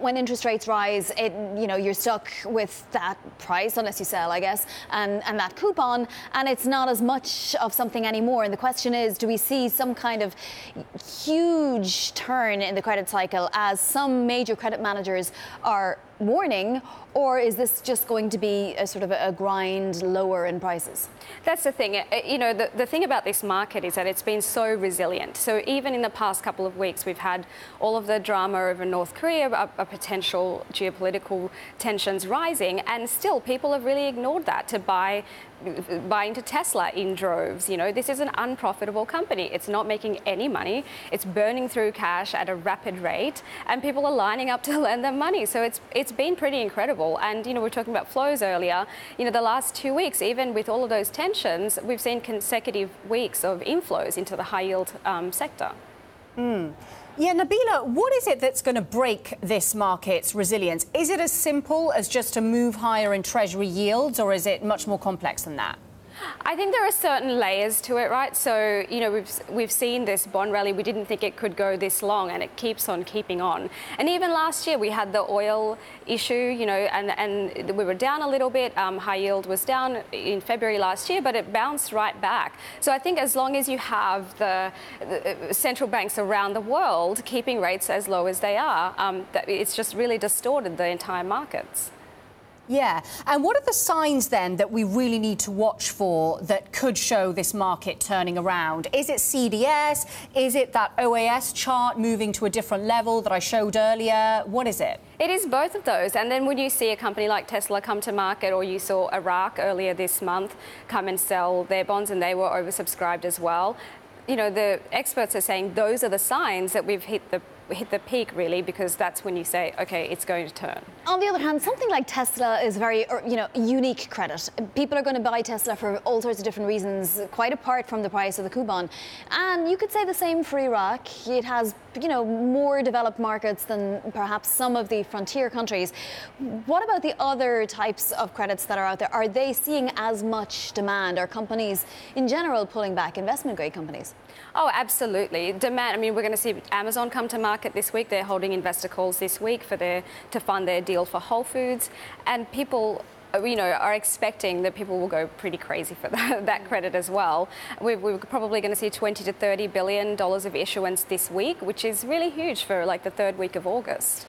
when interest rates rise, you're stuck with that price unless you sell, I guess, and that coupon, and it's not as much of something anymore. And the question is, do we see some kind of huge turn in the credit cycle as some major credit managers are warning, or is this just going to be a sort of a grind lower in prices? That's the thing. The thing about this market is that it's been so resilient. So even in the past couple of weeks, we've had all of the drama over North Korea, a potential geopolitical tensions rising, and still people have really ignored that to buy into Tesla in droves. This is an unprofitable company. It's not making any money. It's burning through cash at a rapid rate, and people are lining up to lend them money. So it's been pretty incredible. And we were talking about flows earlier. The last 2 weeks, even with all of those tensions, we've seen consecutive weeks of inflows into the high yield sector. Yeah, Nabila, what is it that's going to break this market's resilience? Is it as simple as just to move higher in Treasury yields, or is it much more complex than that? I think there are certain layers to it, right? So, we've seen this bond rally. We didn't think it could go this long, and it keeps on keeping on. And even last year, we had the oil issue, and we were down a little bit. High yield was down in February last year, but it bounced right back. So I think as long as you have the central banks around the world keeping rates as low as they are, it's just really distorted the entire markets. Yeah. And what are the signs then that we really need to watch for that could show this market turning around? Is it CDS? Is it that OAS chart moving to a different level that I showed earlier? What is it? It is both of those. And then when you see a company like Tesla come to market, or you saw Iraq earlier this month come and sell their bonds, and they were oversubscribed as well, the experts are saying those are the signs that we've hit the peak, really, because that's when you say, OK, it's going to turn. On the other hand, something like Tesla is very, unique credit. People are going to buy Tesla for all sorts of different reasons, quite apart from the price of the coupon. And you could say the same for Iraq. It has, more developed markets than perhaps some of the frontier countries. What about the other types of credits that are out there? Are they seeing as much demand? Are companies in general pulling back, investment-grade companies? Oh, absolutely. Demand. I mean, we're going to see Amazon come to market this week. They're holding investor calls this week to fund their deal for Whole Foods, and people are expecting that people will go pretty crazy for that credit as well. We're probably going to see $20 to $30 billion of issuance this week, which is really huge for like the third week of August.